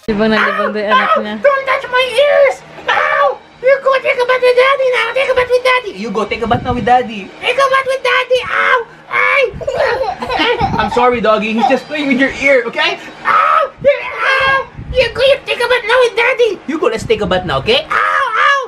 Libang na libang doon anak niya. Don't touch my ears! Ow! You go take a bath with daddy now! Take a bath with daddy! You go take a bath now with daddy! Take a bath with daddy! Ow! Ay! I'm sorry, doggy. He's just playing with your ear, okay? Ow! Ow! You go take a bath now with daddy! You go, let's take a bath now, okay? Ow! Ow!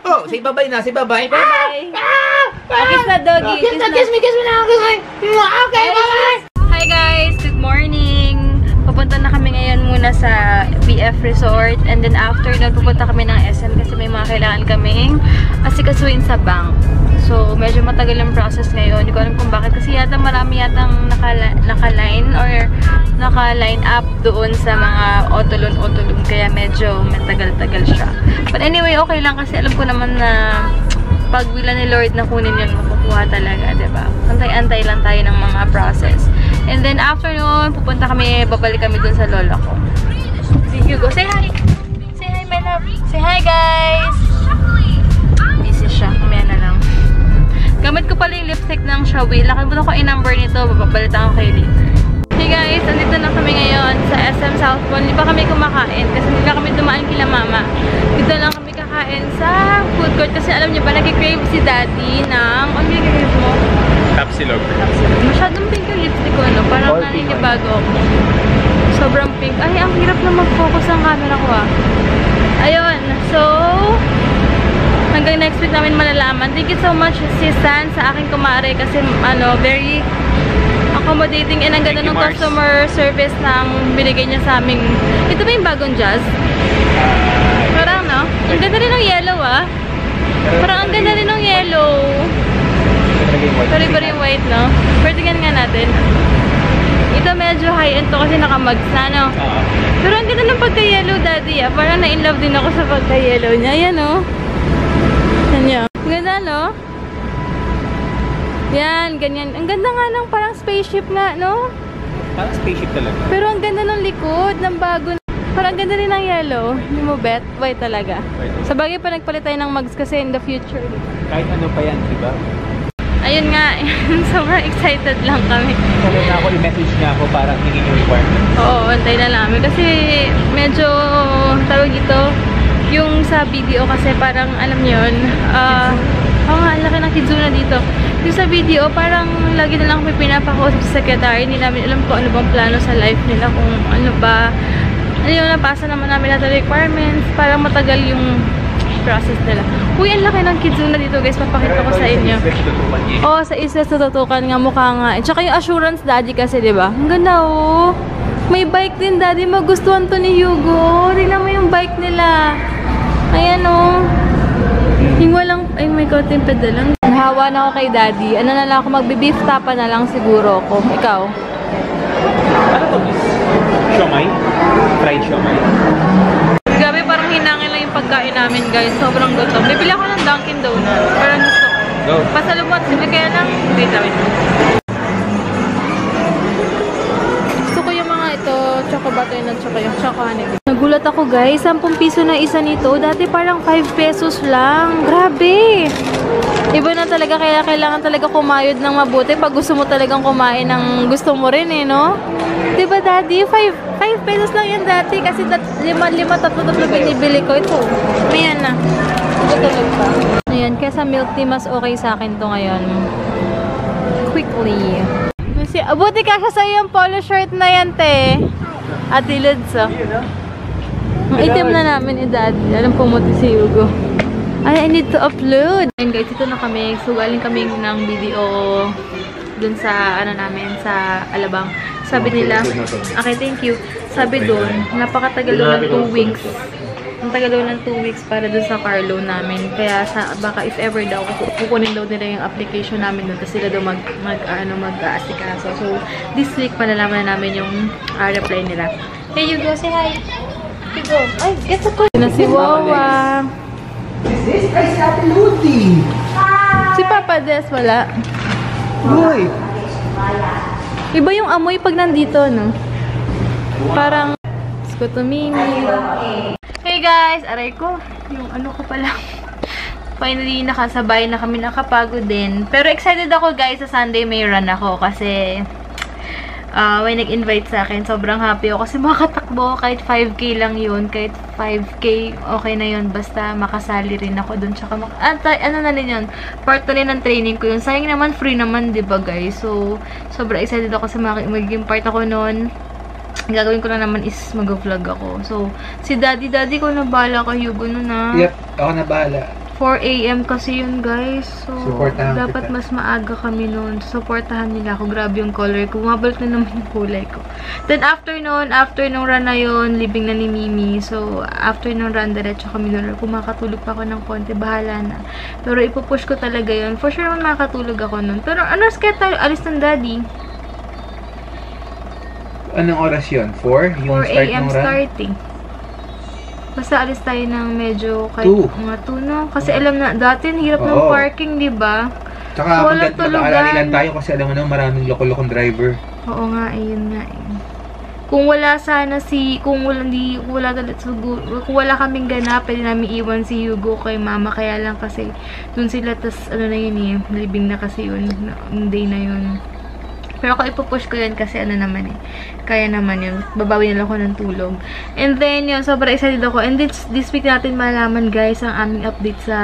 Oh, say bye-bye na. Say bye-bye. Bye-bye. Ow! Kiss na, doggy. Kiss na, kiss me now. Kiss me. Okay, bye-bye. Hi guys! Good morning! Pupunta na kami ngayon muna sa BF Resort and then after nun pupunta kami ng SM kasi may mga kailangan kaming asikasuin sa bank. So medyo matagal yung process ngayon. Hindi ko alam kung bakit kasi yata marami yatang naka-line or naka-line up doon sa mga otolon kaya medyo matagal-tagal siya. But anyway, okay lang kasi alam ko naman na pag wila ni Lord na kunin yun, makukuha talaga, diba? Antay-antay lang tayo ng mga process. And then after nun, pupunta kami, babalik kami dun sa lola ko. Si Hugo, say hi! Say hi, my love! Say hi, guys! Busy siya, kumaya na lang. Gamit ko pala yung lipstick ng Shawi. Nakalimutan ko yung number nito, babalitan ko kayo later. Hey guys, andito na kami ngayon sa SM South Mall. Hindi pa kami kumakain kasi hindi na kami dumaan kila mama. Dito lang kami kakain sa food court kasi alam niyo ba, nag-crave si daddy ng, ano yung crave mo? Tapsilog. Masyadong pink yung lipstick ko, no? Parang naninibago ako. Sobrang pink. Ay, ang hirap na mag-focus ang camera ko, ah. Ayun, so hanggang next week namin malalaman. Thank you so much, Sis San, sa aking kumare kasi, very accommodating and ang ganda ng customer service ng binigay niya sa aming. Ito ba yung bagong jazz? Parang, no? Ang ganda rin ng yellow, ah. Parang ang ganda rin ng yellow. Sorry ba yung white, no? Pertigan nga natin. Ito medyo high-end to kasi naka-mugs na, no? Pero ang ganda ng pagka-yellow, daddy, ah. Parang na-in-love din ako sa pagka-yellow niya. Ayan, no? Yan. Ang ganda, no? Yan, ganyan. Ang ganda nga ng parang spaceship nga, no? Parang spaceship talaga. Pero ang ganda ng likod, ng bago. Parang ganda rin ng yellow. Hindi mo bet? White talaga. Sa bagay pa nagpalit tayo ng mugs kasi in the future. Kahit ano pa yan, diba? Ayun nga, sobrang excited lang kami. Kaya na ako, i-message niya ako para hingin yung requirements. Oo, antay na lang kami. Kasi medyo, tawag ito, yung sa video kasi parang, alam niyo yun, ang laki ng Kizuna dito. Yung sa video, parang lagi na lang kami pinapakausap sa secretary. Hindi namin alam kung ano bang plano sa life nila. Kung ano ba. Ano yung napasa naman namin natin requirements. Parang matagal yung process nila. Uy, ang laki ng Kizuna dito guys. Papakita ko sa inyo. Oo, sa isla tututukan nga. Mukha nga. At saka yung assurance daddy kasi, diba? Ang ganda oh. May bike din daddy. Magustuhan to ni Hugo. Tingnan mo yung bike nila. Ayan oh. Yung walang, ay may konting pedalang. Nahawa na ako kay daddy. Ano na lang ako, magbe-beef tapa na lang siguro ako. Ikaw? Ano to, miss? Siomay? Fried siomay? Grabe, parang hinangin lang yung pagkain namin guys. Sobrang gutom. Bibili ako ng Dunkin Donuts. Parang gusto ko. Go. Pasalubot, sabi kaya lang. Wait lang. Gusto ko yung mga ito, choco butter at saka yung choco honey. Nagulat ako guys, 10 piso na isa nito. Dati parang 5 pesos lang. Grabe! Iba na talaga, kaya kailangan talaga kumayod ng mabuti pag gusto mo talagang kumain ng gusto mo rin eh, no? Diba daddy? 5 pesos lang yan dati kasi 5, 3 binibili ko. Ito, ayan na. Tutulog pa. Ayan, kesa milk tea mas okay sa akin to ngayon. Quickly. Buti ka siya sa'yo yung polo shirt na yan, te. Ate Lods, oh. Itim na namin daddy. Alam pumuti si Hugo. Ay, I need to upload. And guys, ito na kami. So, galing kami ng video dun sa, namin, sa Alabang. Sabi nila, okay, thank you. Sabi dun, napakatagal doon ng 2 weeks. Ang tagal doon ng 2 weeks para dun sa car loan namin. Kaya, baka if ever daw, kukunin daw nila yung application namin dun. Tapos sila daw mag-aasikaso. So, this week, malalaman na namin yung reply nila. Hey, Hugo, say hi. Hugo. Ay, guess ako. Na si Wawa. This is Ate Lucy. Si Papa Des, wala. Uy. Iba yung amoy pag nandito, no? Parang skutumimi. Hey guys! Aray ko. Yung ano ko pala. Finally, nakasabay na kami, nakapagod din. Pero excited ako guys, sa Sunday may run ako kasi may nag-invite sa akin. Sobrang happy ako kasi makatakbo kahit 5K lang yun. Kahit 5K, okay na yun. Basta makasali rin ako dun. Tsaka, ano na rin yun, part na rin ng training ko yun. Sayang naman, free naman, diba guys? So, sobrang excited ako sa magiging part ako nun. Gagawin ko na naman is mag-vlog ako. So, si daddy ko na bahala kay Hugo nun na. Yep, ako na bahala. 4 AM kasi yun, guys. So, Supportahan dapat kita. mas maaga kami noon. Supportahan nila ako. Grabe yung color ko. Mabalik na naman yung kulay ko. Then, after nung run na yun, libing na ni Mimi. So, after nung run, diretso kami noon. Kumakatulog pa ako ng konti. Bahala na. Pero, ipupush ko talaga yun. For sure naman makatulog ako noon. Pero, ano, kaya tayo alis ng daddy? Anong oras yun? 4? 4 Yung start AM ng run? starting. Basta alis tayo ng medyo kahit 2. mga 2, no? Kasi alam na, dati ang hirap ng Oo. parking, di ba? Tsaka Walang tulugan. mag-aalala tayo kasi alam mo na maraming loko-lokong driver. Oo nga, ayun nga eh. Kung wala sana kung wala kaming ganap, pwede namin iwan si Hugo kay mama, kaya lang kasi dun sila, tas ano na yun eh, libing na kasi yun, yung day na yun. Pero ako ipupush ko yun kasi ano naman eh, kaya naman yun, babawi na lang ako ng tulog. And then yun, sobrang excited ako. And this week natin malaman guys ang aming update sa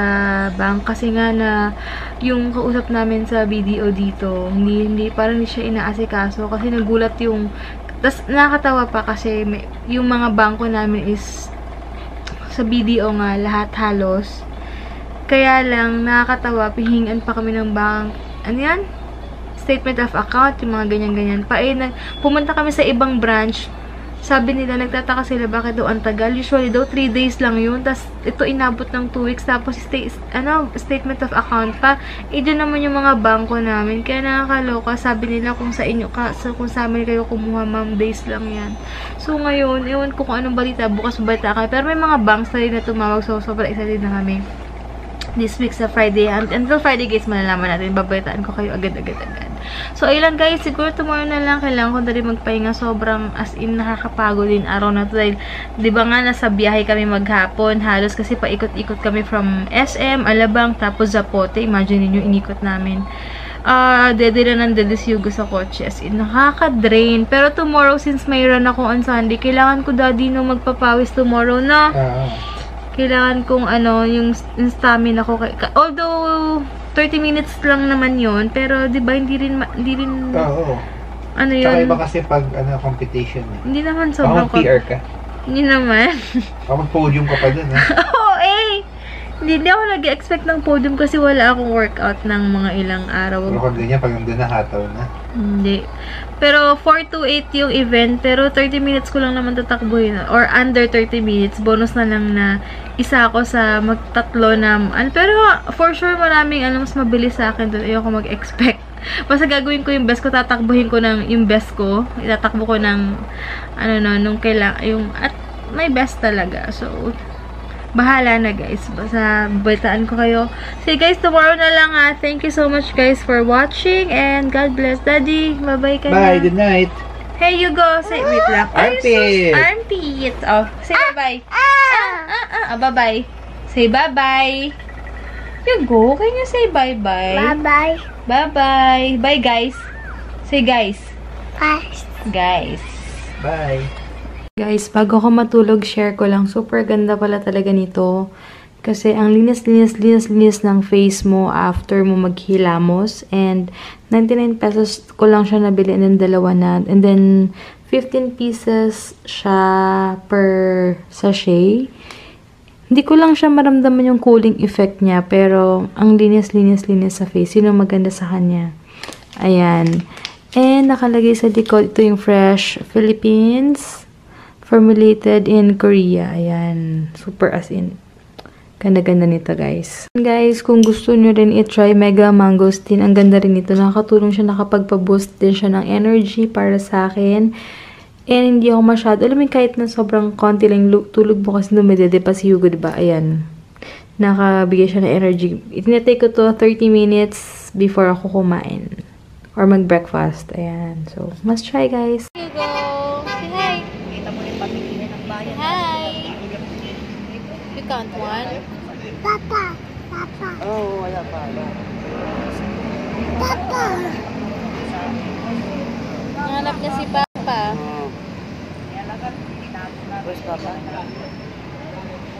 bank. Kasi nga na yung kausap namin sa BDO dito, hindi parang hindi siya inaasikaso. Kasi nagulat yung, tas nakakatawa pa kasi yung mga bangko namin is sa BDO nga, lahat halos. Kaya lang, nakakatawa, pihingan pa kami ng bank. Ano yan? Statement of account, yung mga ganyan-ganyan pa. Pumunta kami sa ibang branch. Sabi nila, nagtataka sila bakit daw ang tagal. Usually daw 3 days lang yun. Tapos ito inabot ng 2 weeks. Tapos statement of account pa. Doon naman yung mga bangko namin. Kaya nakakaloka. Sabi nila kung sa inyo, kung sa amin kayo kumuha, ma'am, days lang yan. So ngayon, ewan ko kung anong balita. Bukas balita kayo. Pero may mga banks na rin na tumawag. So sobrang excited na kami. This week sa Friday. Until Friday guys, malalaman natin. Babalitaan ko kayo agad-agad. So, ayun guys, siguro tomorrow na lang kailangan ko na rin magpahinga. Sobrang as in nakakapagod din araw na to. Dahil, di ba nga, nasa biyahe kami maghapon. Halos kasi paikot-ikot kami from SM, Alabang, tapos Zapote. Imagine niyo inikot namin. Dede na nandede si Hugo sa kotse. As in, nakaka-drain. Pero tomorrow, since may run ako on Sunday, kailangan ko daddy no magpapawis tomorrow na. Kailangan kong yung stamina ko. Although 30 minutes lang naman yon, pero 'di ba hindi rin Oo. Ano yun? Tsaka iba kasi pag competition eh. Hindi naman sobrang PR ka. Hindi naman. Podium ka pa dun eh. Oo Hindi ako nag-expect ng podium kasi wala akong workout ng mga ilang araw. Pero kung ganyan, pag nandun na, hataw na. Hindi. Pero 4 to 8 yung event, pero 30 minutes ko lang naman tatakbuhin. Or under 30 minutes, bonus na lang na isa ako sa magtatlo na, pero for sure maraming mas mabilis sa akin doon. Ayoko mag-expect. Basta gagawin ko yung best ko, tatakbuhin ko ng yung best ko. Itatakbo ko ng, nung kailangan, at may best talaga. So, bahala na guys. Basta balitaan ko kayo. So guys, tomorrow na lang ha. Thank you so much guys for watching and God bless. Daddy, bye-bye ka na. Bye, good night. Hey, you go. Say, wait lang. Armpit. Armpit. Oh, say bye-bye. Bye-bye. Say bye-bye. You go. Can you say bye-bye? Bye-bye. Bye-bye. Bye guys. Say guys. Bye. Guys. Bye. Guys, bago ako matulog, share ko lang. Super ganda pala talaga nito. Kasi ang linis ng face mo after mo maghilamos. And 99 pesos ko lang siya nabili and then dalawa na. And then 15 pieces siya per sachet. Hindi ko lang siya maramdaman yung cooling effect niya. Pero ang linis sa face. Yun ang maganda sa kanya. Ayan. And nakalagay sa likod, ito yung Fresh Philippines. Formulated in Korea. Ayan. Super as in. Ganda-ganda nito, guys. And guys, kung gusto nyo rin i-try Mega Mangosteen, ang ganda rin nito. Nakakatulong siya, nakapagpa-boost din siya ng energy para sa akin. And hindi ako masyado, alam mo kahit na sobrang konti lang tulog mo kasi dumidede pa si Hugo, diba? Ayan. Nakabigay siya ng energy. Itinatake ko to 30 minutes before ako kumain. Or mag-breakfast. Ayan. So, must try, guys. Hugo, say hi. Hi! You count 1? Papa. Oh, wala pa. Papa. Hinahanap niya si Papa. Where's Papa?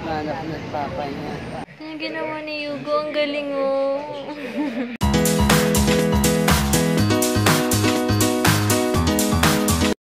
Nahanap na Papa niya. Ang ginawa ni Yugo, ang galing oh.